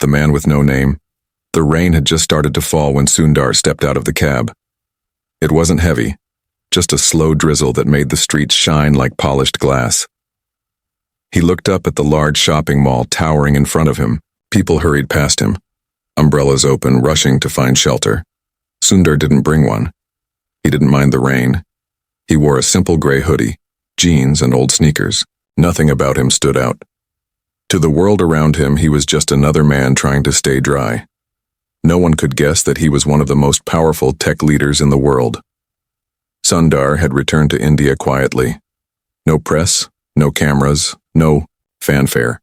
The man with no name. The rain had just started to fall when Sundar stepped out of the cab. It wasn't heavy, just a slow drizzle that made the streets shine like polished glass. He looked up at the large shopping mall towering in front of him. People hurried past him, umbrellas open, rushing to find shelter. Sundar didn't bring one. He didn't mind the rain. He wore a simple gray hoodie, jeans, and old sneakers. Nothing about him stood out. To the world around him, he was just another man trying to stay dry. No one could guess that he was one of the most powerful tech leaders in the world. Sundar had returned to India quietly. No press, no cameras, no fanfare.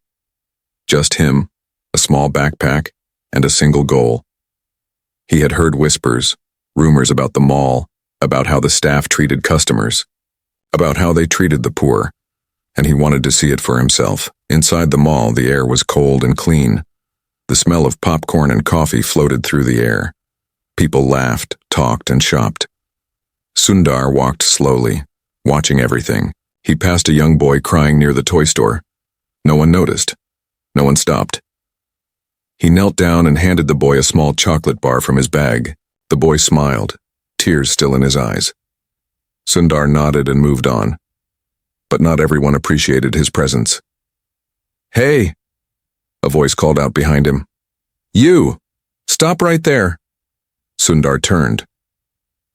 Just him, a small backpack, and a single goal. He had heard whispers, rumors about the mall, about how the staff treated customers, about how they treated the poor, and he wanted to see it for himself. Inside the mall, the air was cold and clean. The smell of popcorn and coffee floated through the air. People laughed, talked, and shopped. Sundar walked slowly, watching everything. He passed a young boy crying near the toy store. No one noticed. No one stopped. He knelt down and handed the boy a small chocolate bar from his bag. The boy smiled, tears still in his eyes. Sundar nodded and moved on. But not everyone appreciated his presence. "Hey!" a voice called out behind him. "You! Stop right there!" Sundar turned.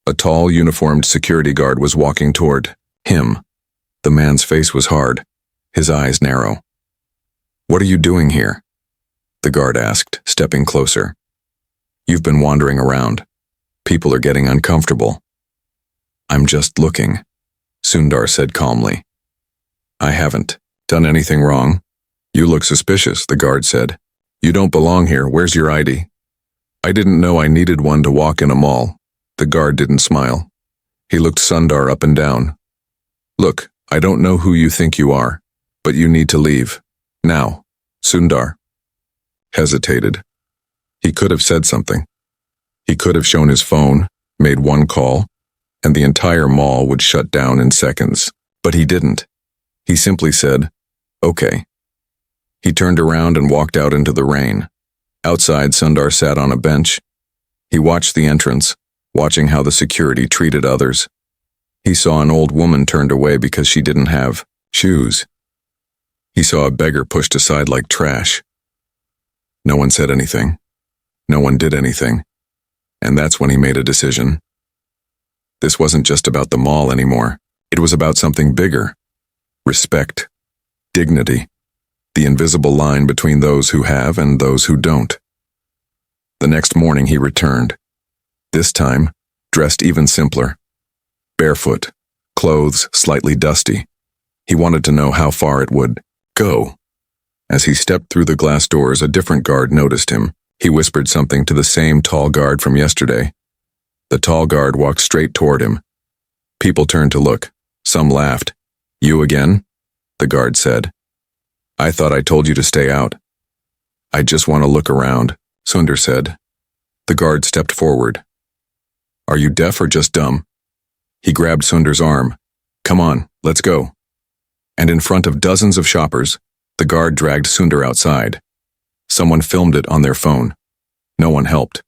A tall, uniformed security guard was walking toward him. The man's face was hard, his eyes narrow. "What are you doing here?" the guard asked, stepping closer. "You've been wandering around. People are getting uncomfortable." "I'm just looking," Sundar said calmly. "I haven't done anything wrong." "You look suspicious," the guard said. "You don't belong here. Where's your ID?" "I didn't know I needed one to walk in a mall." The guard didn't smile. He looked Sundar up and down. "Look, I don't know who you think you are, but you need to leave. Now." Sundar hesitated. He could have said something. He could have shown his phone, made one call, and the entire mall would shut down in seconds. But he didn't. He simply said, "Okay." He turned around and walked out into the rain. Outside, Sundar sat on a bench. He watched the entrance, watching how the security treated others. He saw an old woman turned away because she didn't have shoes. He saw a beggar pushed aside like trash. No one said anything. No one did anything. And that's when he made a decision. This wasn't just about the mall anymore. It was about something bigger. Respect. Dignity. The invisible line between those who have and those who don't. The next morning he returned. This time, dressed even simpler. Barefoot, clothes slightly dusty. He wanted to know how far it would go. As he stepped through the glass doors, a different guard noticed him. He whispered something to the same tall guard from yesterday. The tall guard walked straight toward him. People turned to look. Some laughed. "You again?" the guard said. "I thought I told you to stay out." "I just want to look around," Sundar said. The guard stepped forward. "Are you deaf or just dumb?" He grabbed Sundar's arm. "Come on, let's go." And in front of dozens of shoppers, the guard dragged Sundar outside. Someone filmed it on their phone. No one helped.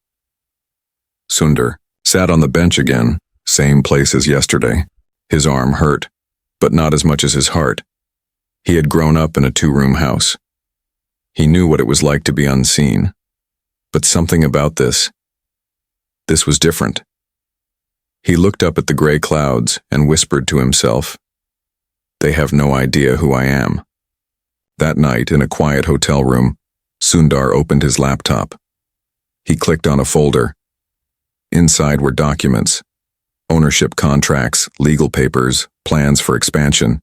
Sundar sat on the bench again, same place as yesterday. His arm hurt, but not as much as his heart. He had grown up in a two-room house. He knew what it was like to be unseen. But something about this was different. He looked up at the gray clouds and whispered to himself, "They have no idea who I am." That night, in a quiet hotel room, Sundar opened his laptop. He clicked on a folder. Inside were documents, ownership contracts, legal papers, plans for expansion.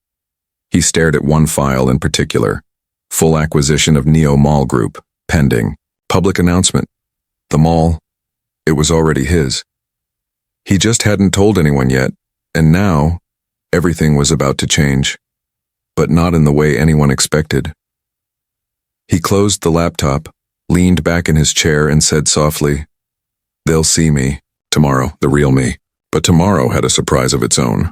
He stared at one file in particular, full acquisition of Neo Mall Group, pending, public announcement. The mall, it was already his. He just hadn't told anyone yet, and now, everything was about to change, but not in the way anyone expected. He closed the laptop, leaned back in his chair and said softly, "They'll see me, tomorrow, the real me." But tomorrow had a surprise of its own.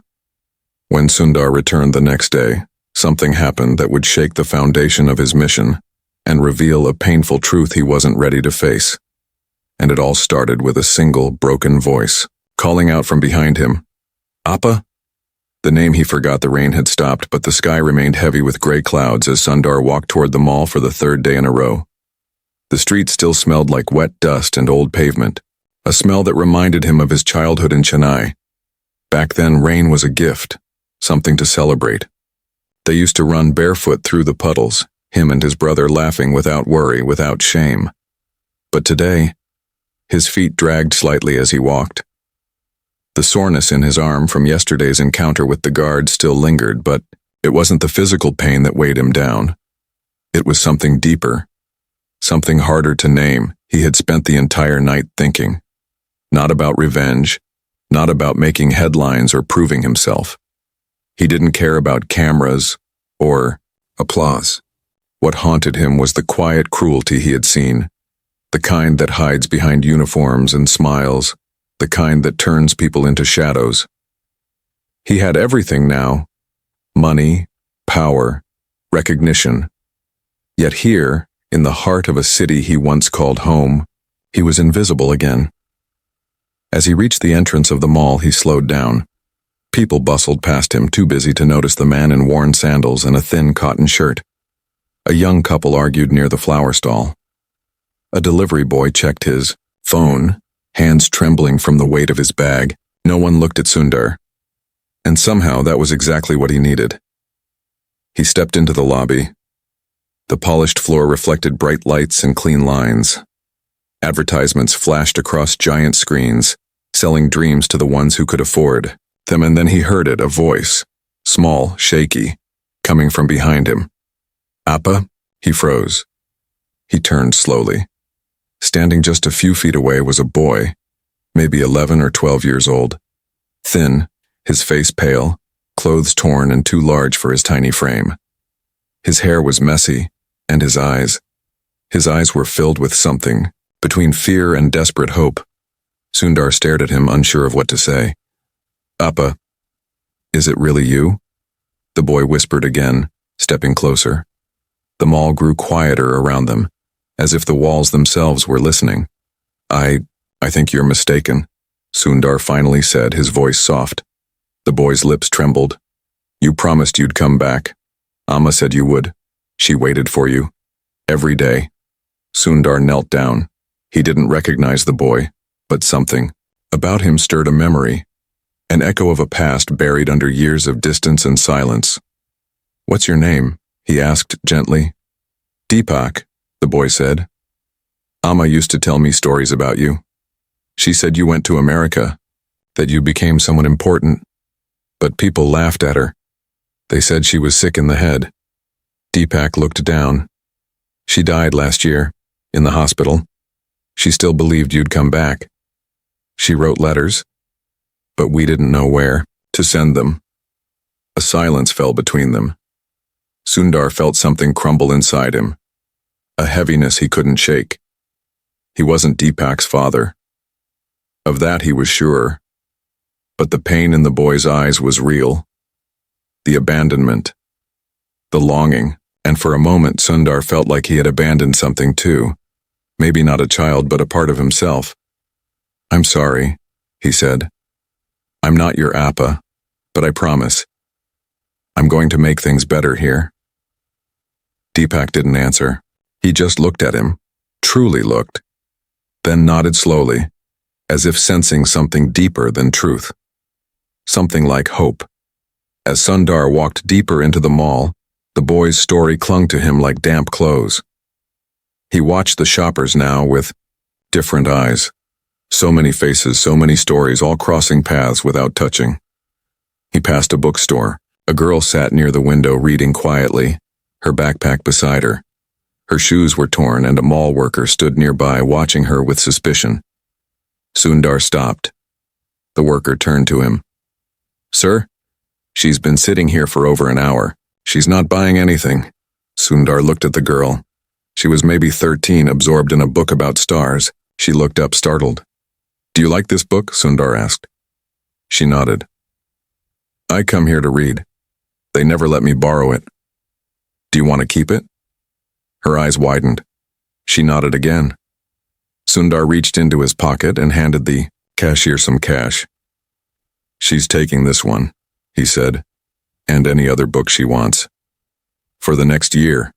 When Sundar returned the next day, something happened that would shake the foundation of his mission and reveal a painful truth he wasn't ready to face. And it all started with a single, broken voice, calling out from behind him, "Appa?" The name he forgot. The rain had stopped, but the sky remained heavy with gray clouds as Sundar walked toward the mall for the third day in a row. The street still smelled like wet dust and old pavement, a smell that reminded him of his childhood in Chennai. Back then, rain was a gift, something to celebrate. They used to run barefoot through the puddles, him and his brother laughing without worry, without shame. But today, his feet dragged slightly as he walked. The soreness in his arm from yesterday's encounter with the guard still lingered, but it wasn't the physical pain that weighed him down. It was something deeper, something harder to name. He had spent the entire night thinking. Not about revenge, not about making headlines or proving himself. He didn't care about cameras or applause. What haunted him was the quiet cruelty he had seen, the kind that hides behind uniforms and smiles, the kind that turns people into shadows. He had everything now: money, power, recognition. Yet here, in the heart of a city he once called home, he was invisible again. As he reached the entrance of the mall, he slowed down. People bustled past him, too busy to notice the man in worn sandals and a thin cotton shirt. A young couple argued near the flower stall. A delivery boy checked his phone, hands trembling from the weight of his bag. No one looked at Sundar. And somehow that was exactly what he needed. He stepped into the lobby. The polished floor reflected bright lights and clean lines. Advertisements flashed across giant screens, selling dreams to the ones who could afford them, and then he heard it, a voice, small, shaky, coming from behind him. "Appa?" He froze. He turned slowly. Standing just a few feet away was a boy, maybe 11 or 12 years old. Thin, his face pale, clothes torn and too large for his tiny frame. His hair was messy, and his eyes were filled with something, between fear and desperate hope. Sundar stared at him, unsure of what to say. "Appa, is it really you?" The boy whispered again, stepping closer. The mall grew quieter around them, as if the walls themselves were listening. I think you're mistaken," Sundar finally said, his voice soft. The boy's lips trembled. "You promised you'd come back. Amma said you would. She waited for you. Every day." Sundar knelt down. He didn't recognize the boy, but something about him stirred a memory, an echo of a past buried under years of distance and silence. "What's your name?" he asked gently. "Deepak," the boy said. "Amma used to tell me stories about you. She said you went to America, that you became someone important. But people laughed at her. They said she was sick in the head." Deepak looked down. "She died last year, in the hospital. She still believed you'd come back. She wrote letters, but we didn't know where to send them." A silence fell between them. Sundar felt something crumble inside him, a heaviness he couldn't shake. He wasn't Deepak's father. Of that he was sure. But the pain in the boy's eyes was real. The abandonment, the longing, and for a moment Sundar felt like he had abandoned something too. Maybe not a child, but a part of himself. "I'm sorry," he said. "I'm not your Appa, but I promise. I'm going to make things better here." Deepak didn't answer. He just looked at him, truly looked, then nodded slowly, as if sensing something deeper than truth. Something like hope. As Sundar walked deeper into the mall, the boy's story clung to him like damp clothes. He watched the shoppers now with different eyes. So many faces, so many stories, all crossing paths without touching. He passed a bookstore. A girl sat near the window reading quietly, her backpack beside her. Her shoes were torn and a mall worker stood nearby watching her with suspicion. Sundar stopped. The worker turned to him. "Sir? She's been sitting here for over an hour. She's not buying anything." Sundar looked at the girl. She was maybe 13, absorbed in a book about stars. She looked up, startled. "Do you like this book?" Sundar asked. She nodded. "I come here to read. They never let me borrow it. Do you want to keep it?" Her eyes widened. She nodded again. Sundar reached into his pocket and handed the cashier some cash. "She's taking this one," he said, "and any other book she wants. For the next year."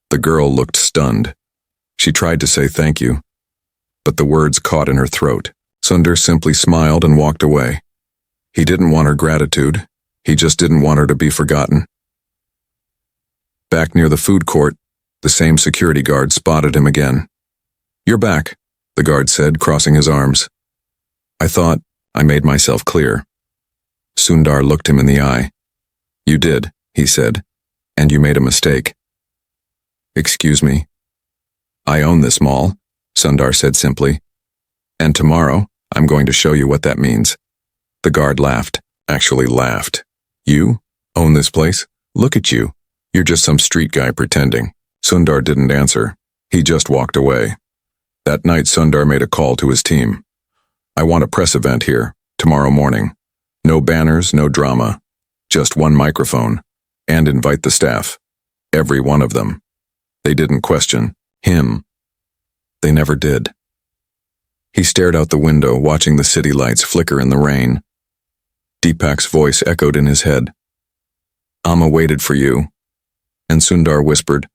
The girl looked stunned. She tried to say thank you, but the words caught in her throat. Sundar simply smiled and walked away. He didn't want her gratitude. He just didn't want her to be forgotten. Back near the food court, the same security guard spotted him again. "You're back," the guard said, crossing his arms. "I thought I made myself clear." Sundar looked him in the eye. "You did," he said, "and you made a mistake." "Excuse me?" "I own this mall," Sundar said simply. "And tomorrow, I'm going to show you what that means." The guard laughed, actually laughed. "You own this place? Look at you. You're just some street guy pretending." Sundar didn't answer. He just walked away. That night, Sundar made a call to his team. "I want a press event here, tomorrow morning. No banners, no drama. Just one microphone. And invite the staff. Every one of them." They didn't question him. They never did. He stared out the window, watching the city lights flicker in the rain. Deepak's voice echoed in his head. "Amma waited for you." And Sundar whispered,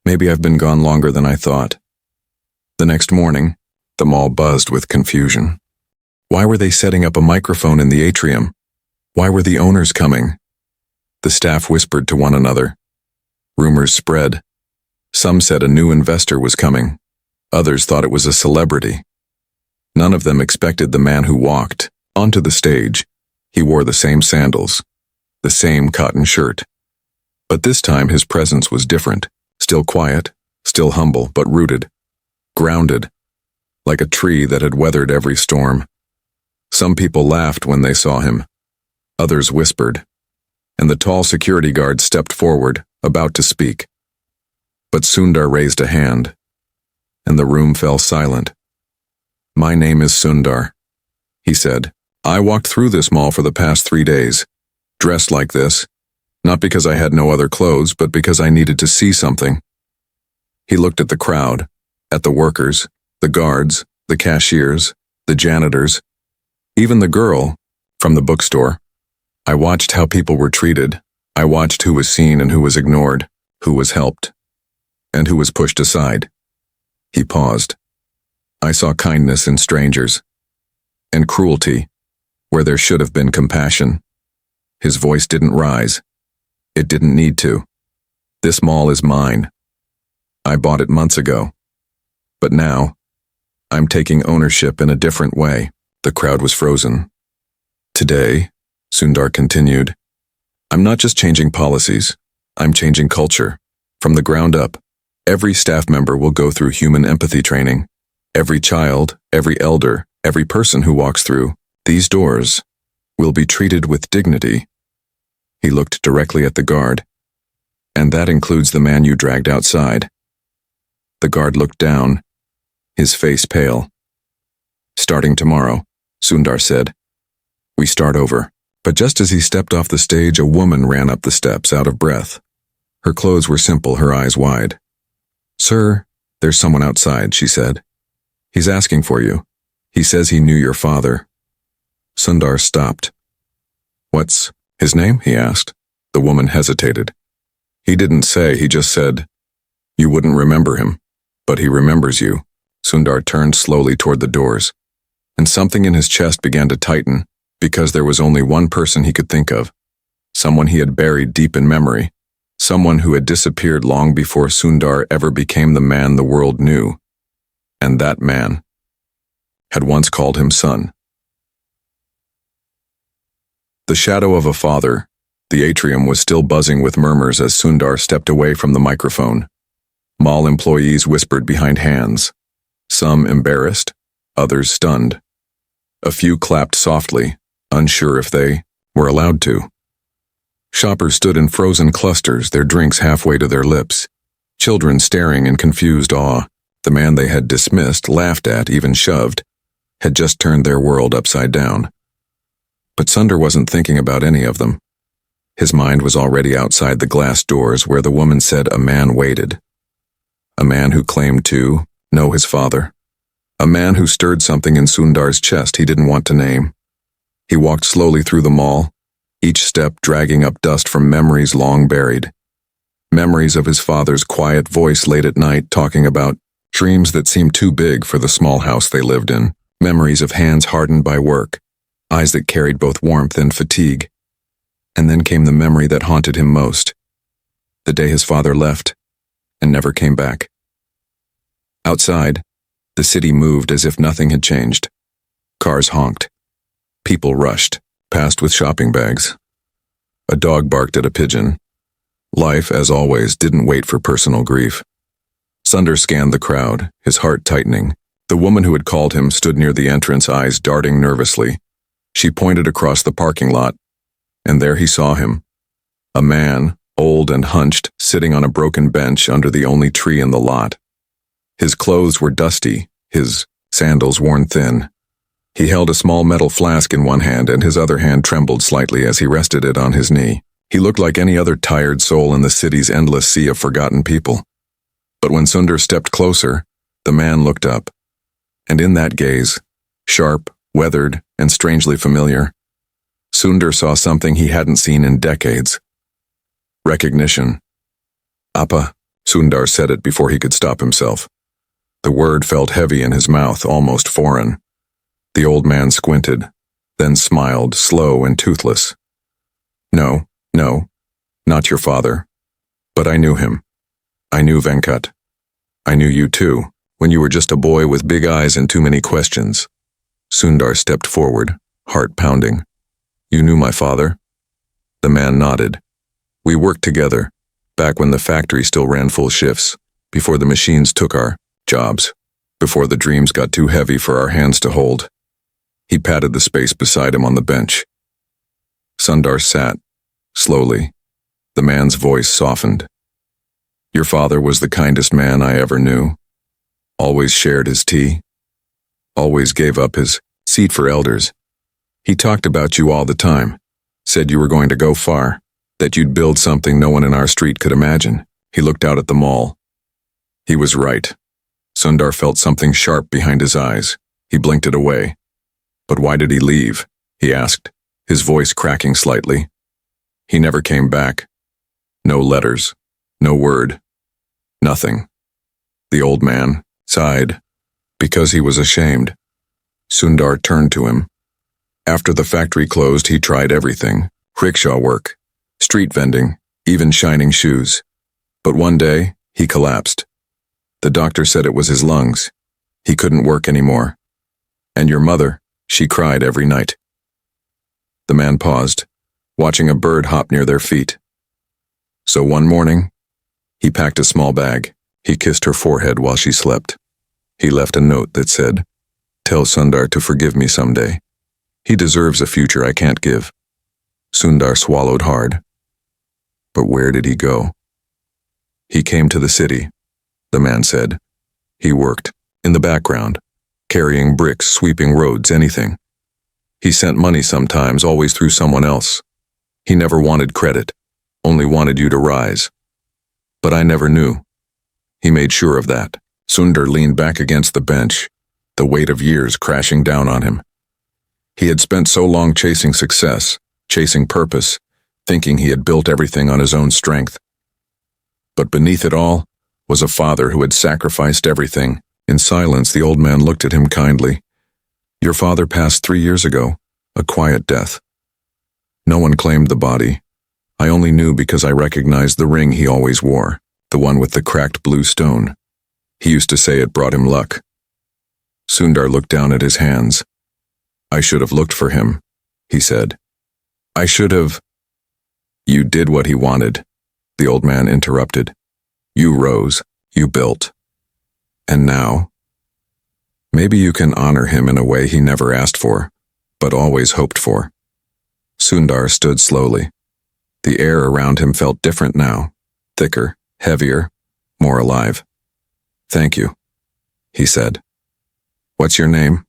"Maybe I've been gone longer than I thought." The next morning, the mall buzzed with confusion. Why were they setting up a microphone in the atrium? Why were the owners coming? The staff whispered to one another. Rumors spread. Some said a new investor was coming. Others thought it was a celebrity. None of them expected the man who walked onto the stage. He wore the same sandals, the same cotton shirt. But this time his presence was different, still quiet, still humble, but rooted, grounded, like a tree that had weathered every storm. Some people laughed when they saw him. Others whispered, and the tall security guard stepped forward, about to speak. But Sundar raised a hand, and the room fell silent. "My name is Sundar," he said. "I walked through this mall for the past 3 days, dressed like this, not because I had no other clothes, but because I needed to see something." He looked at the crowd, at the workers, the guards, the cashiers, the janitors, even the girl from the bookstore. I watched how people were treated. I watched who was seen and who was ignored, who was helped, and who was pushed aside. He paused. I saw kindness in strangers, and cruelty where there should have been compassion. His voice didn't rise. It didn't need to. "This mall is mine. I bought it months ago. But now, I'm taking ownership in a different way." The crowd was frozen. "Today," Sundar continued, "I'm not just changing policies. I'm changing culture. From the ground up, every staff member will go through human empathy training. Every child, every elder, every person who walks through these doors will be treated with dignity." He looked directly at the guard. "And that includes the man you dragged outside." The guard looked down, his face pale. "Starting tomorrow," Sundar said, "we start over." But just as he stepped off the stage, a woman ran up the steps, out of breath. Her clothes were simple, her eyes wide. "Sir, there's someone outside," she said. "He's asking for you. He says he knew your father." Sundar stopped. "What's his name?" he asked. The woman hesitated. "He didn't say, he just said, you wouldn't remember him, but he remembers you." Sundar turned slowly toward the doors, and something in his chest began to tighten, because there was only one person he could think of, someone he had buried deep in memory, someone who had disappeared long before Sundar ever became the man the world knew. And that man had once called him son. The shadow of a father, the atrium was still buzzing with murmurs as Sundar stepped away from the microphone. Mall employees whispered behind hands, some embarrassed, others stunned. A few clapped softly, unsure if they were allowed to. Shoppers stood in frozen clusters, their drinks halfway to their lips. Children staring in confused awe. The man they had dismissed, laughed at, even shoved, had just turned their world upside down. But Sundar wasn't thinking about any of them. His mind was already outside the glass doors where the woman said a man waited. A man who claimed to know his father. A man who stirred something in Sundar's chest he didn't want to name. He walked slowly through the mall, each step dragging up dust from memories long buried. Memories of his father's quiet voice late at night talking about dreams that seemed too big for the small house they lived in. Memories of hands hardened by work, eyes that carried both warmth and fatigue. And then came the memory that haunted him most. The day his father left and never came back. Outside, the city moved as if nothing had changed. Cars honked. People rushed, past with shopping bags. A dog barked at a pigeon. Life, as always, didn't wait for personal grief. Sundar scanned the crowd, his heart tightening. The woman who had called him stood near the entrance, eyes darting nervously. She pointed across the parking lot, and there he saw him. A man, old and hunched, sitting on a broken bench under the only tree in the lot. His clothes were dusty, his sandals worn thin. He held a small metal flask in one hand, and his other hand trembled slightly as he rested it on his knee. He looked like any other tired soul in the city's endless sea of forgotten people. But when Sundar stepped closer, the man looked up. And in that gaze, sharp, weathered, and strangely familiar, Sundar saw something he hadn't seen in decades. Recognition. Appa, Sundar said it before he could stop himself. The word felt heavy in his mouth, almost foreign. The old man squinted, then smiled, slow and toothless. No, not your father. But I knew him. I knew Venkat. I knew you too, when you were just a boy with big eyes and too many questions. Sundar stepped forward, heart pounding. You knew my father? The man nodded. We worked together, back when the factory still ran full shifts, before the machines took our jobs, before the dreams got too heavy for our hands to hold. He patted the space beside him on the bench. Sundar sat, slowly. The man's voice softened. Your father was the kindest man I ever knew. Always shared his tea. Always gave up his seat for elders. He talked about you all the time. Said you were going to go far. That you'd build something no one in our street could imagine. He looked out at the mall. He was right. Sundar felt something sharp behind his eyes. He blinked it away. But why did he leave? He asked, his voice cracking slightly. He never came back. No letters. No word. Nothing. The old man sighed. Because he was ashamed. Sundar turned to him. After the factory closed, he tried everything. Rickshaw work, street vending, even shining shoes. But one day, he collapsed. The doctor said it was his lungs. He couldn't work anymore. And your mother, she cried every night. The man paused, watching a bird hop near their feet. So one morning, he packed a small bag. He kissed her forehead while she slept. He left a note that said, Tell Sundar to forgive me someday. He deserves a future I can't give. Sundar swallowed hard. But where did he go? He came to the city, the man said. He worked, in the background, carrying bricks, sweeping roads, anything. He sent money sometimes, always through someone else. He never wanted credit, only wanted you to rise. But I never knew. He made sure of that. Sundar leaned back against the bench, the weight of years crashing down on him. He had spent so long chasing success, chasing purpose, thinking he had built everything on his own strength. But beneath it all was a father who had sacrificed everything. In silence, the old man looked at him kindly. Your father passed 3 years ago, a quiet death. No one claimed the body. I only knew because I recognized the ring he always wore, the one with the cracked blue stone. He used to say it brought him luck. Sundar looked down at his hands. I should have looked for him, he said. I should have. You did what he wanted, the old man interrupted. You rose, you built. And now? Maybe you can honor him in a way he never asked for, but always hoped for. Sundar stood slowly. The air around him felt different now, thicker, heavier, more alive. Thank you, he said. What's your name?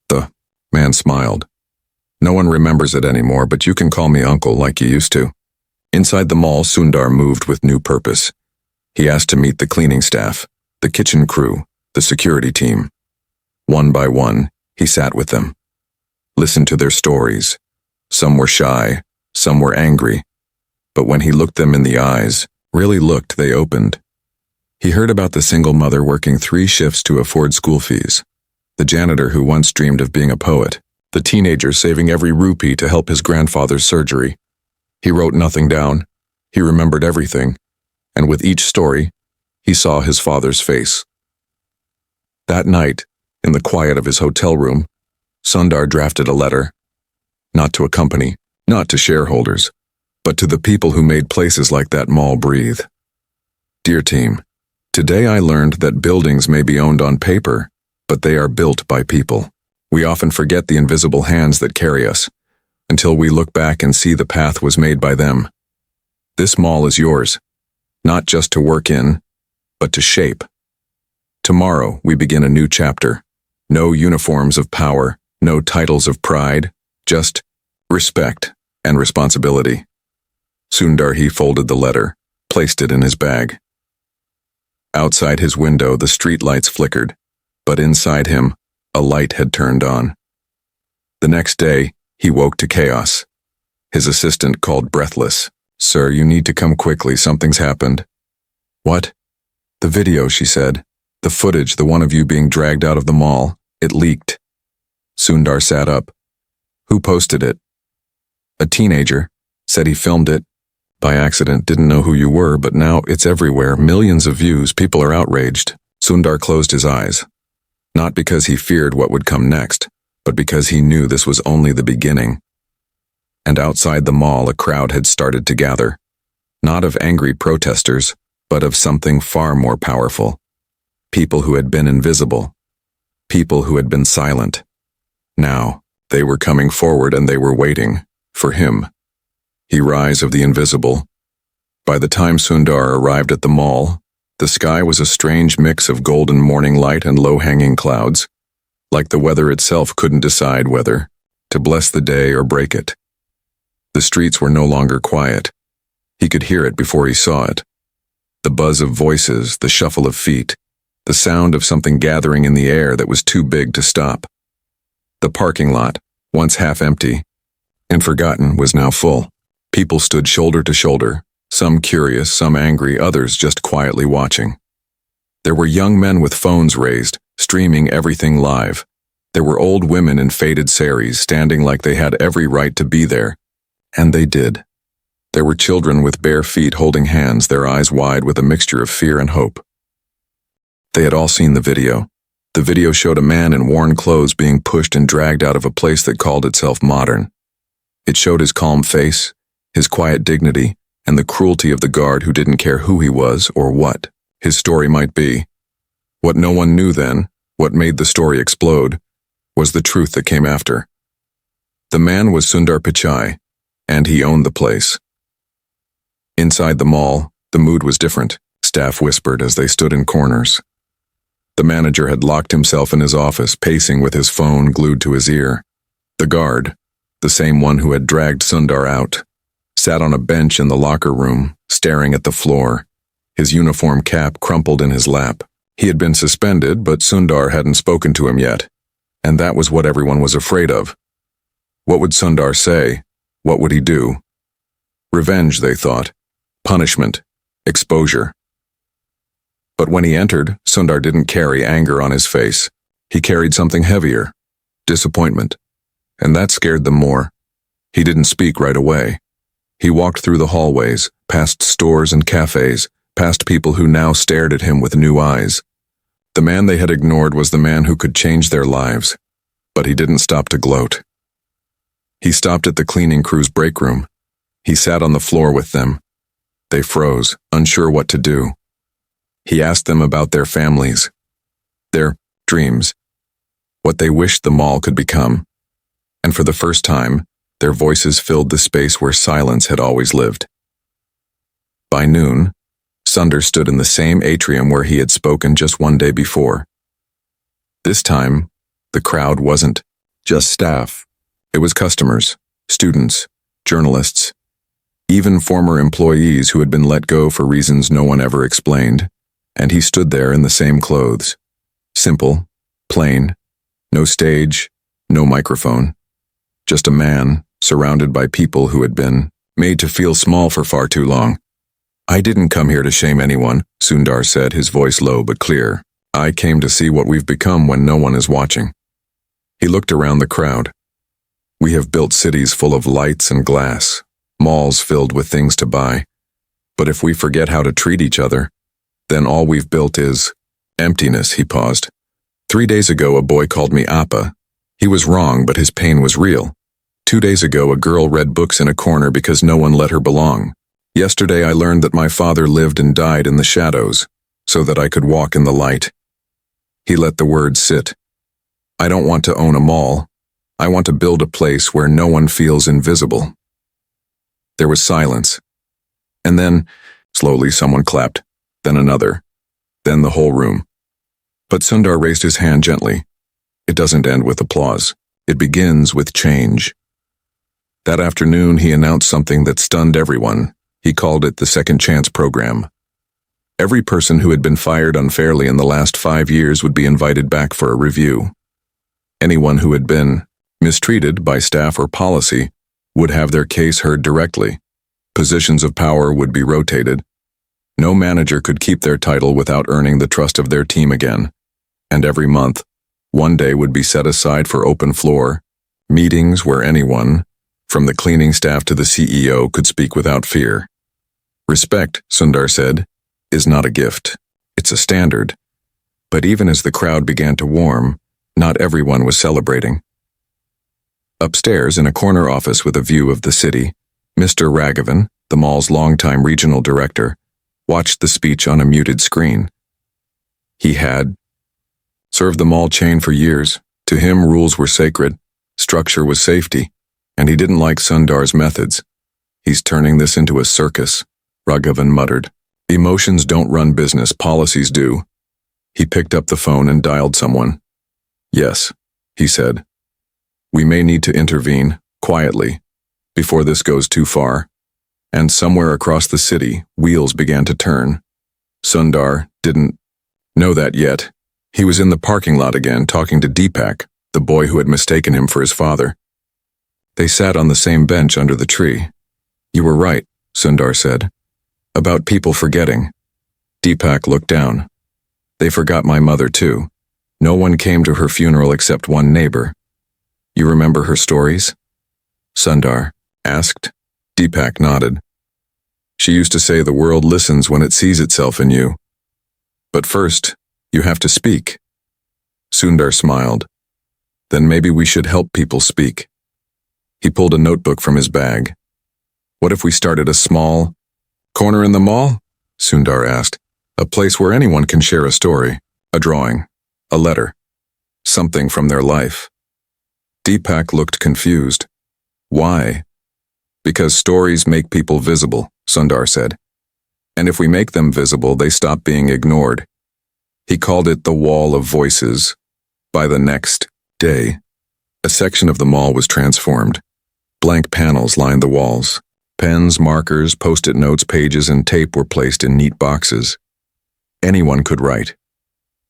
The man smiled. No one remembers it anymore, but you can call me uncle like you used to. Inside the mall, Sundar moved with new purpose. He asked to meet the cleaning staff, the kitchen crew, the security team. One by one, he sat with them. Listened to their stories. Some were shy, some were angry. But when he looked them in the eyes, really looked, they opened. He heard about the single mother working 3 shifts to afford school fees, the janitor who once dreamed of being a poet, the teenager saving every rupee to help his grandfather's surgery. He wrote nothing down. He remembered everything, and with each story, he saw his father's face. That night, in the quiet of his hotel room, Sundar drafted a letter, not to a company, not to shareholders, but to the people who made places like that mall breathe. Dear team, today I learned that buildings may be owned on paper, but they are built by people. We often forget the invisible hands that carry us, until we look back and see the path was made by them. This mall is yours, not just to work in, but to shape. Tomorrow we begin a new chapter. No uniforms of power, no titles of pride, just respect and responsibility. Sundar, he folded the letter, placed it in his bag. Outside his window, the streetlights flickered, but inside him, a light had turned on. The next day, he woke to chaos. His assistant called breathless. "Sir, you need to come quickly, something's happened." "What?" "The video," she said. "The footage, the one of you being dragged out of the mall. It leaked." Sundar sat up. "Who posted it?" "A teenager. Said he filmed it. By accident, didn't know who you were, but now it's everywhere, millions of views, people are outraged." Sundar closed his eyes. Not because he feared what would come next, but because he knew this was only the beginning. And outside the mall, a crowd had started to gather. Not of angry protesters, but of something far more powerful. People who had been invisible. People who had been silent. Now, they were coming forward and they were waiting for him. He rise of the invisible. By the time Sundar arrived at the mall, the sky was a strange mix of golden morning light and low-hanging clouds, like the weather itself couldn't decide whether to bless the day or break it. The streets were no longer quiet. He could hear it before he saw it. The buzz of voices, the shuffle of feet, the sound of something gathering in the air that was too big to stop. The parking lot, once half empty and forgotten, was now full. People stood shoulder to shoulder, some curious, some angry, others just quietly watching. There were young men with phones raised, streaming everything live. There were old women in faded saris standing like they had every right to be there, and they did. There were children with bare feet holding hands, their eyes wide with a mixture of fear and hope. They had all seen the video. The video showed a man in worn clothes being pushed and dragged out of a place that called itself modern. It showed his calm face, his quiet dignity, and the cruelty of the guard who didn't care who he was or what his story might be. What no one knew then, what made the story explode, was the truth that came after. The man was Sundar Pichai, and he owned the place. Inside the mall, the mood was different, staff whispered as they stood in corners. The manager had locked himself in his office, pacing with his phone glued to his ear. The guard, the same one who had dragged Sundar out, sat on a bench in the locker room, staring at the floor, his uniform cap crumpled in his lap. He had been suspended, but Sundar hadn't spoken to him yet, and that was what everyone was afraid of. What would Sundar say? What would he do? Revenge, they thought. Punishment. Exposure. But when he entered, Sundar didn't carry anger on his face. He carried something heavier. Disappointment. And that scared them more. He didn't speak right away. He walked through the hallways, past stores and cafes, past people who now stared at him with new eyes. The man they had ignored was the man who could change their lives. But he didn't stop to gloat. He stopped at the cleaning crew's break room. He sat on the floor with them. They froze, unsure what to do. He asked them about their families, their dreams, what they wished the mall could become. And for the first time, their voices filled the space where silence had always lived. By noon, Sundar stood in the same atrium where he had spoken just one day before. This time, the crowd wasn't just staff. It was customers, students, journalists, even former employees who had been let go for reasons no one ever explained, and he stood there in the same clothes. Simple, plain, no stage, no microphone. Just a man, surrounded by people who had been made to feel small for far too long. "I didn't come here to shame anyone," Sundar said, his voice low but clear. "I came to see what we've become when no one is watching." He looked around the crowd. "We have built cities full of lights and glass, malls filled with things to buy. But if we forget how to treat each other, then all we've built is emptiness." He paused. 3 days ago, a boy called me Appa. He was wrong, but his pain was real. 2 days ago, a girl read books in a corner because no one let her belong. Yesterday, I learned that my father lived and died in the shadows, so that I could walk in the light. He let the words sit. "I don't want to own a mall. I want to build a place where no one feels invisible." There was silence. And then, slowly, someone clapped, then another, then the whole room. But Sundar raised his hand gently. It doesn't end with applause. It begins with change. That afternoon, he announced something that stunned everyone. He called it the Second Chance Program. Every person who had been fired unfairly in the last 5 years would be invited back for a review. Anyone who had been mistreated by staff or policy would have their case heard directly. Positions of power would be rotated. No manager could keep their title without earning the trust of their team again. And every month, one day would be set aside for open floor meetings where anyone, from the cleaning staff to the CEO, could speak without fear. "Respect," Sundar said, "is not a gift. It's a standard." But even as the crowd began to warm, not everyone was celebrating. Upstairs, in a corner office with a view of the city, Mr. Raghavan, the mall's longtime regional director, watched the speech on a muted screen. He had served the mall chain for years. To him, rules were sacred, structure was safety, and he didn't like Sundar's methods. "He's turning this into a circus," Raghavan muttered. "Emotions don't run business, policies do." He picked up the phone and dialed someone. "Yes," he said. "We may need to intervene, quietly, before this goes too far." And somewhere across the city, wheels began to turn. Sundar didn't know that yet. He was in the parking lot again, talking to Deepak, the boy who had mistaken him for his father. They sat on the same bench under the tree. "You were right," Sundar said. "About people forgetting." Deepak looked down. "They forgot my mother too. No one came to her funeral except one neighbor. You remember her stories?" Sundar asked. Deepak nodded. "She used to say the world listens when it sees itself in you. But first, you have to speak." Sundar smiled. "Then maybe we should help people speak." He pulled a notebook from his bag. "What if we started a small corner in the mall?" Sundar asked. "A place where anyone can share a story, a drawing, a letter, something from their life." Deepak looked confused. "Why?" "Because stories make people visible," Sundar said. "And if we make them visible, they stop being ignored." He called it the Wall of Voices. By the next day, a section of the mall was transformed. Blank panels lined the walls. Pens, markers, post-it notes, pages, and tape were placed in neat boxes. Anyone could write.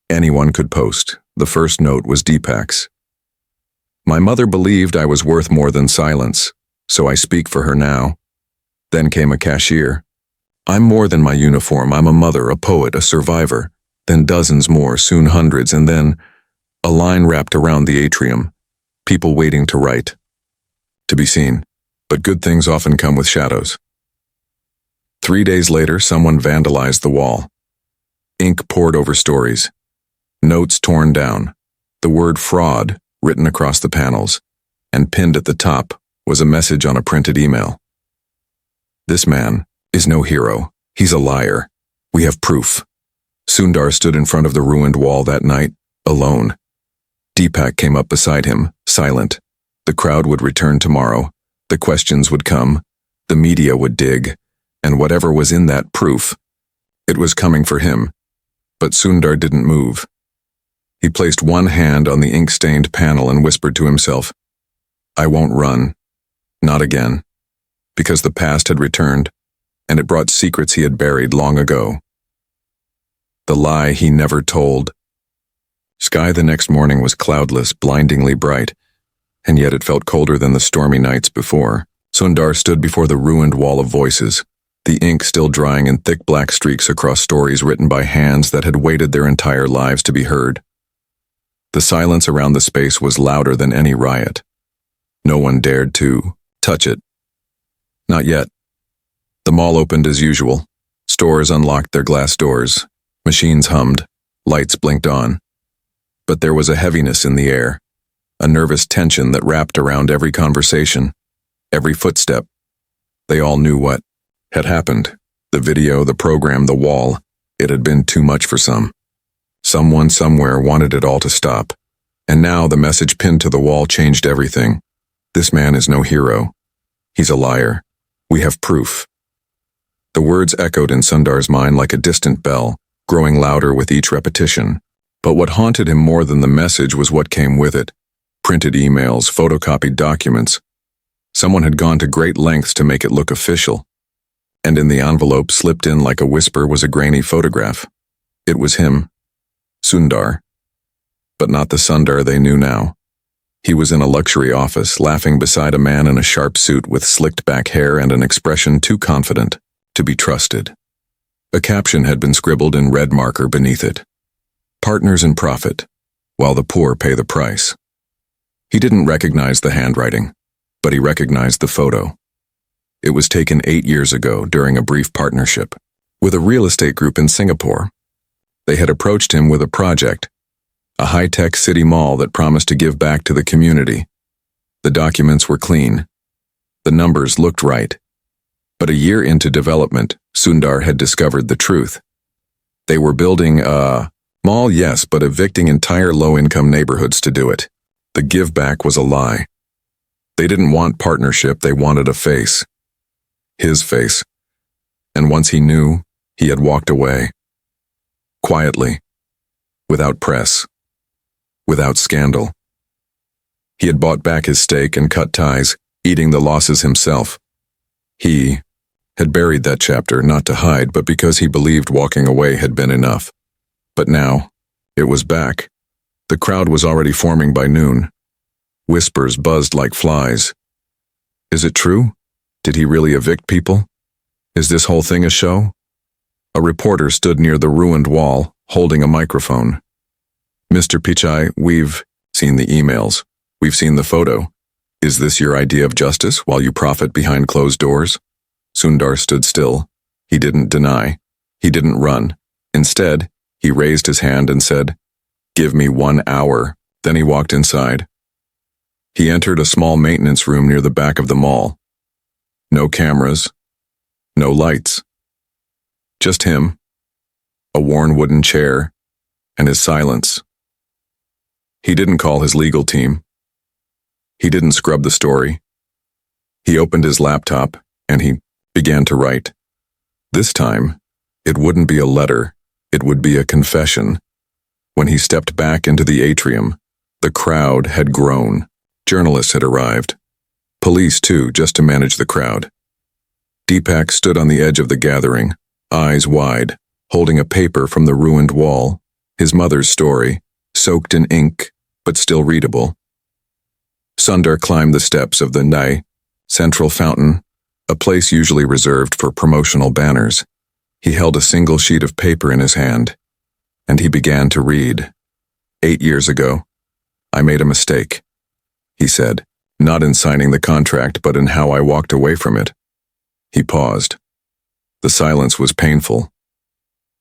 Anyone could post. The first note was Deepak's. "My mother believed I was worth more than silence, so I speak for her now." Then came a cashier. "I'm more than my uniform. I'm a mother, a poet, a survivor." Then dozens more, soon hundreds, and then a line wrapped around the atrium. People waiting to write. To be seen. But good things often come with shadows. 3 days later, someone vandalized the wall. Ink poured over stories. Notes torn down. The word fraud written across the panels, and pinned at the top was a message on a printed email. "This man is no hero. He's a liar. We have proof." Sundar stood in front of the ruined wall that night, alone. Deepak came up beside him, silent. The crowd would return tomorrow. The questions would come. The media would dig. And whatever was in that proof, it was coming for him. But Sundar didn't move. He placed one hand on the ink-stained panel and whispered to himself, I won't run. Not again. Because the past had returned, and it brought secrets he had buried long ago. The lie he never told. Sky the next morning was cloudless, blindingly bright, and yet it felt colder than the stormy nights before. Sundar stood before the ruined wall of voices, the ink still drying in thick black streaks across stories written by hands that had waited their entire lives to be heard. The silence around the space was louder than any riot. No one dared to touch it. Not yet. The mall opened as usual. Stores unlocked their glass doors. Machines hummed. Lights blinked on. But there was a heaviness in the air, a nervous tension that wrapped around every conversation, every footstep. They all knew what had happened. The video, the program, the wall. It had been too much for some. Someone somewhere wanted it all to stop. And now the message pinned to the wall changed everything. This man is no hero. He's a liar. We have proof. The words echoed in Sundar's mind like a distant bell, growing louder with each repetition. But what haunted him more than the message was what came with it. Printed emails, photocopied documents. Someone had gone to great lengths to make it look official. And in the envelope, slipped in like a whisper, was a grainy photograph. It was him, Sundar. But not the Sundar they knew now. He was in a luxury office, laughing beside a man in a sharp suit with slicked back hair and an expression too confident to be trusted. A caption had been scribbled in red marker beneath it. Partners in profit, while the poor pay the price. He didn't recognize the handwriting, but he recognized the photo. It was taken 8 years ago during a brief partnership with a real estate group in Singapore. They had approached him with a project, a high-tech city mall that promised to give back to the community. The documents were clean. The numbers looked right. But a year into development, Sundar had discovered the truth. They were building a mall, yes, but evicting entire low-income neighborhoods to do it. The give back was a lie. They didn't want partnership, they wanted a face. His face. And once he knew, he had walked away. Quietly. Without press. Without scandal. He had bought back his stake and cut ties, eating the losses himself. He had buried that chapter, not to hide, but because he believed walking away had been enough. But now, it was back. The crowd was already forming by noon. Whispers buzzed like flies. Is it true? Did he really evict people? Is this whole thing a show? A reporter stood near the ruined wall, holding a microphone. Mr. Pichai, we've seen the emails. We've seen the photo. Is this your idea of justice while you profit behind closed doors? Sundar stood still. He didn't deny. He didn't run. Instead, he raised his hand and said, "Give me 1 hour." Then he walked inside. He entered a small maintenance room near the back of the mall. No cameras. No lights. Just him, a worn wooden chair, and his silence. He didn't call his legal team. He didn't scrub the story. He opened his laptop, and he began to write. This time, it wouldn't be a letter, it would be a confession. When he stepped back into the atrium, the crowd had grown. Journalists had arrived. Police, too, just to manage the crowd. Deepak stood on the edge of the gathering, eyes wide, holding a paper from the ruined wall, his mother's story, soaked in ink, but still readable. Sundar climbed the steps of the central fountain, a place usually reserved for promotional banners. He held a single sheet of paper in his hand, and he began to read. 8 years ago, I made a mistake, he said, not in signing the contract, but in how I walked away from it. He paused. The silence was painful.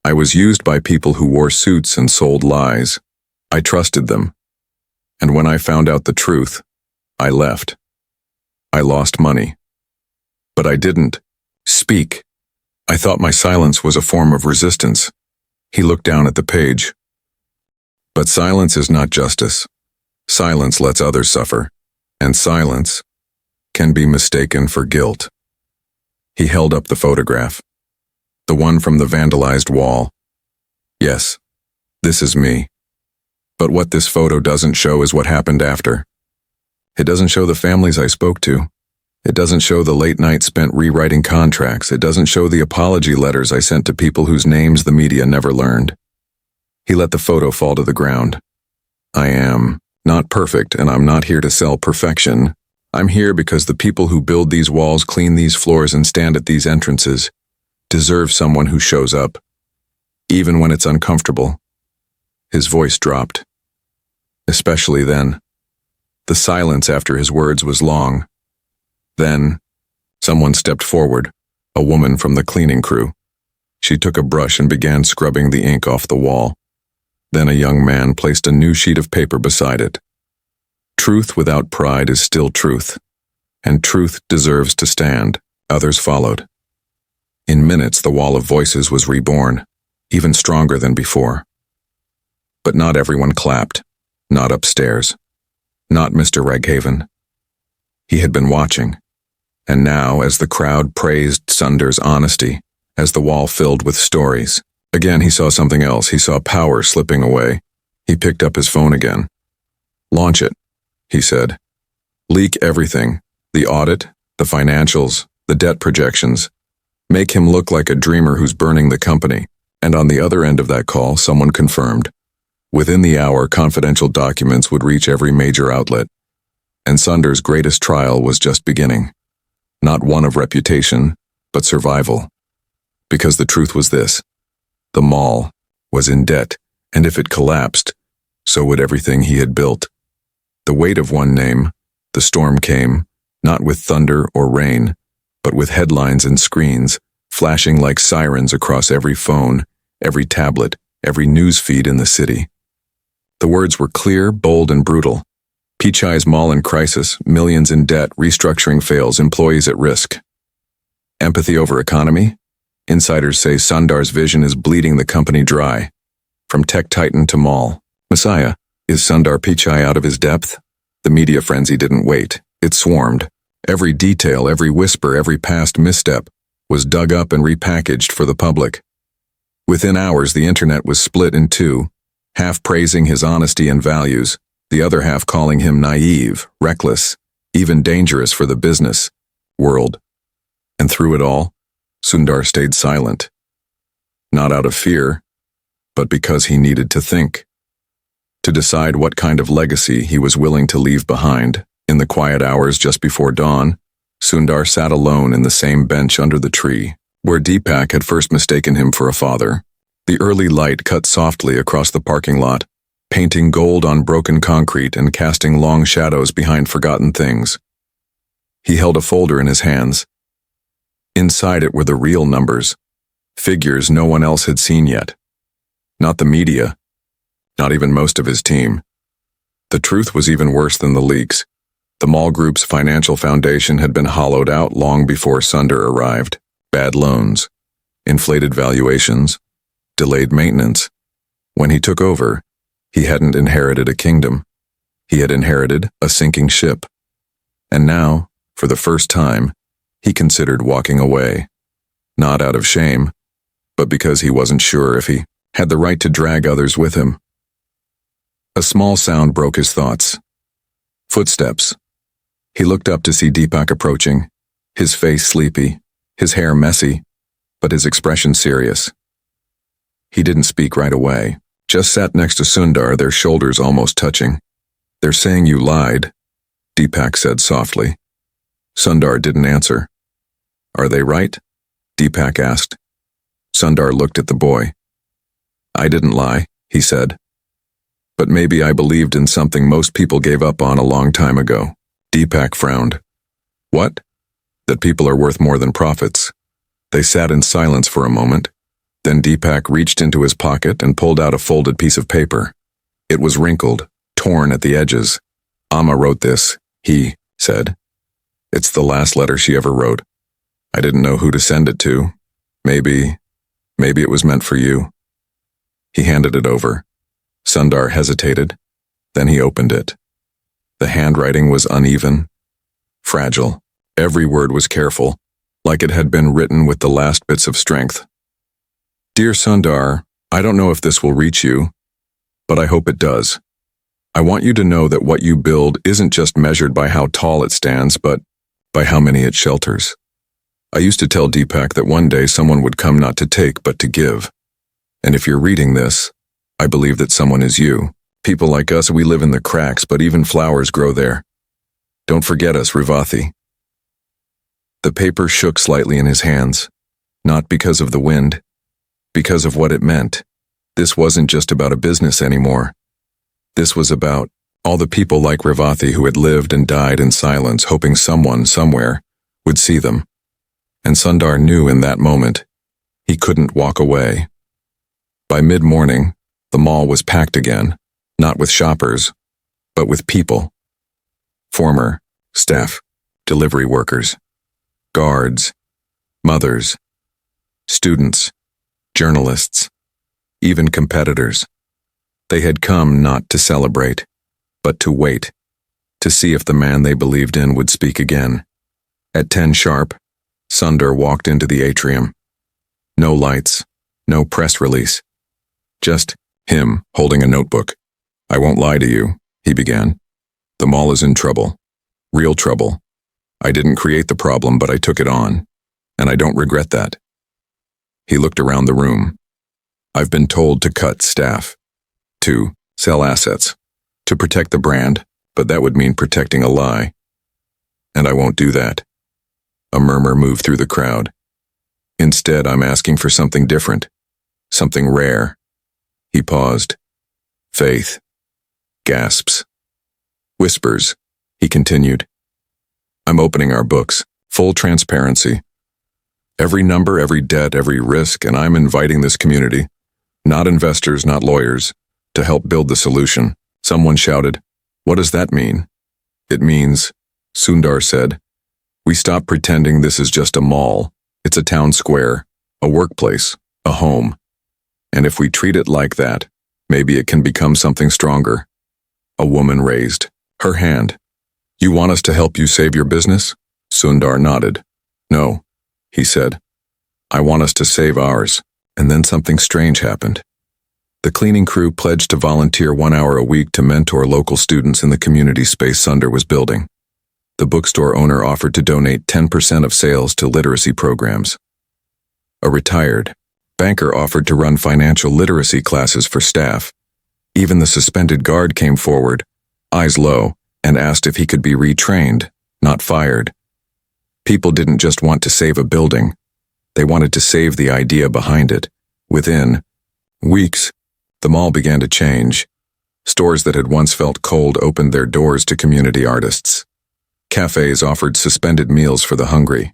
I was used by people who wore suits and sold lies. I trusted them. And when I found out the truth, I left. I lost money. But I didn't speak. I thought my silence was a form of resistance. He looked down at the page. But silence is not justice. Silence lets others suffer, and silence can be mistaken for guilt. He held up the photograph, the one from the vandalized wall. Yes, this is me. But what this photo doesn't show is what happened after. It doesn't show the families I spoke to. It doesn't show the late nights spent rewriting contracts. It doesn't show the apology letters I sent to people whose names the media never learned. He let the photo fall to the ground. I am not perfect, and I'm not here to sell perfection. I'm here because the people who build these walls, clean these floors, and stand at these entrances deserve someone who shows up, even when it's uncomfortable. His voice dropped. Especially then. The silence after his words was long. Then, someone stepped forward, a woman from the cleaning crew. She took a brush and began scrubbing the ink off the wall. Then a young man placed a new sheet of paper beside it. Truth without pride is still truth, and truth deserves to stand. Others followed. In minutes, the wall of voices was reborn, even stronger than before. But not everyone clapped, not upstairs, not Mr. Reghaven. He had been watching, and now, as the crowd praised Sundar's honesty, as the wall filled with stories, again he saw something else. He saw power slipping away. He picked up his phone again. Launch it, he said. Leak everything, the audit, the financials, the debt projections. Make him look like a dreamer who's burning the company. And on the other end of that call, someone confirmed. Within the hour, confidential documents would reach every major outlet. And Sundar's greatest trial was just beginning. Not one of reputation, but survival. Because the truth was this. The mall was in debt, and if it collapsed, so would everything he had built. The weight of one name, the storm came, not with thunder or rain, but with headlines and screens, flashing like sirens across every phone, every tablet, every news feed in the city. The words were clear, bold, and brutal. Pichai's mall in crisis, millions in debt, restructuring fails, employees at risk. Empathy over economy? Insiders say Sundar's vision is bleeding the company dry. From tech titan to mall. Messiah, is Sundar Pichai out of his depth? The media frenzy didn't wait. It swarmed. Every detail, every whisper, every past misstep was dug up and repackaged for the public. Within hours, the internet was split in two, half praising his honesty and values, the other half calling him naive, reckless, even dangerous for the business world. And through it all, Sundar stayed silent. Not out of fear, but because he needed to think. To decide what kind of legacy he was willing to leave behind. In the quiet hours just before dawn, Sundar sat alone in the same bench under the tree, where Deepak had first mistaken him for a father. The early light cut softly across the parking lot, painting gold on broken concrete and casting long shadows behind forgotten things. He held a folder in his hands. Inside it were the real numbers, figures no one else had seen yet. Not the media, not even most of his team. The truth was even worse than the leaks. The mall group's financial foundation had been hollowed out long before Sundar arrived. Bad loans, inflated valuations, delayed maintenance. When he took over, he hadn't inherited a kingdom. He had inherited a sinking ship. And now, for the first time, he considered walking away. Not out of shame, but because he wasn't sure if he had the right to drag others with him. A small sound broke his thoughts. Footsteps. He looked up to see Deepak approaching, his face sleepy, his hair messy, but his expression serious. He didn't speak right away, just sat next to Sundar, their shoulders almost touching. They're saying you lied, Deepak said softly. Sundar didn't answer. Are they right? Deepak asked. Sundar looked at the boy. I didn't lie, he said. But maybe I believed in something most people gave up on a long time ago. Deepak frowned. What? That people are worth more than profits. They sat in silence for a moment. Then Deepak reached into his pocket and pulled out a folded piece of paper. It was wrinkled, torn at the edges. Amma wrote this, he said. It's the last letter she ever wrote. I didn't know who to send it to. Maybe it was meant for you. He handed it over. Sundar hesitated. Then he opened it. The handwriting was uneven, fragile. Every word was careful, like it had been written with the last bits of strength. Dear Sundar, I don't know if this will reach you, but I hope it does. I want you to know that what you build isn't just measured by how tall it stands, but by how many it shelters. I used to tell Deepak that one day someone would come not to take, but to give. And if you're reading this, I believe that someone is you. People like us, we live in the cracks, but even flowers grow there. Don't forget us, Revathi. The paper shook slightly in his hands, not because of the wind, because of what it meant. This wasn't just about a business anymore. This was about all the people like Revathi who had lived and died in silence, hoping someone, somewhere, would see them. And Sundar knew in that moment he couldn't walk away. By mid-morning, the mall was packed again, not with shoppers, but with people. Former staff, delivery workers, guards, mothers, students, journalists, even competitors. They had come not to celebrate, but to wait, to see if the man they believed in would speak again. At 10 sharp, Sundar walked into the atrium. No lights, no press release. Just him holding a notebook. I won't lie to you, he began. The mall is in trouble. Real trouble. I didn't create the problem, but I took it on. And I don't regret that. He looked around the room. I've been told to cut staff. To sell assets. To protect the brand, but that would mean protecting a lie. And I won't do that. A murmur moved through the crowd. Instead, I'm asking for something different. Something rare. He paused. Faith. Gasps. Whispers. He continued. I'm opening our books. Full transparency. Every number, every debt, every risk, and I'm inviting this community, not investors, not lawyers, to help build the solution. Someone shouted, What does that mean? It means, Sundar said, we stop pretending this is just a mall. It's a town square, a workplace, a home. And if we treat it like that, maybe it can become something stronger. A woman raised her hand. You want us to help you save your business? Sundar nodded. No, he said. I want us to save ours. And then something strange happened. The cleaning crew pledged to volunteer 1 hour a week to mentor local students in the community space Sundar was building. The bookstore owner offered to donate 10% of sales to literacy programs. A retired banker offered to run financial literacy classes for staff. Even the suspended guard came forward, eyes low, and asked if he could be retrained, not fired. People didn't just want to save a building. They wanted to save the idea behind it. Within weeks, the mall began to change. Stores that had once felt cold opened their doors to community artists. Cafes offered suspended meals for the hungry.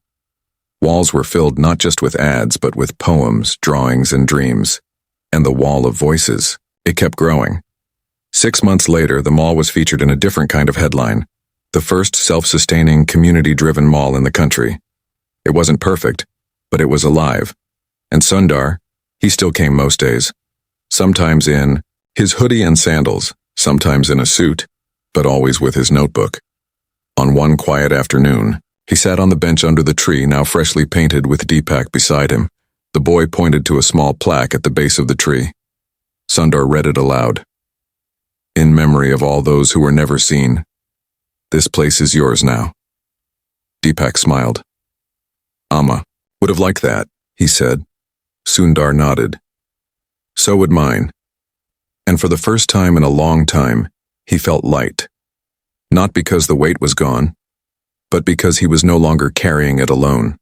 Walls were filled not just with ads, but with poems, drawings, and dreams. And the wall of voices, it kept growing. 6 months later, the mall was featured in a different kind of headline. The first self-sustaining, community-driven mall in the country. It wasn't perfect, but it was alive. And Sundar, he still came most days. Sometimes in his hoodie and sandals, sometimes in a suit, but always with his notebook. On one quiet afternoon, he sat on the bench under the tree, now freshly painted, with Deepak beside him. The boy pointed to a small plaque at the base of the tree. Sundar read it aloud. In memory of all those who were never seen, this place is yours now. Deepak smiled. Amma would have liked that, he said. Sundar nodded. So would mine. And for the first time in a long time, he felt light. Not because the weight was gone, but because he was no longer carrying it alone.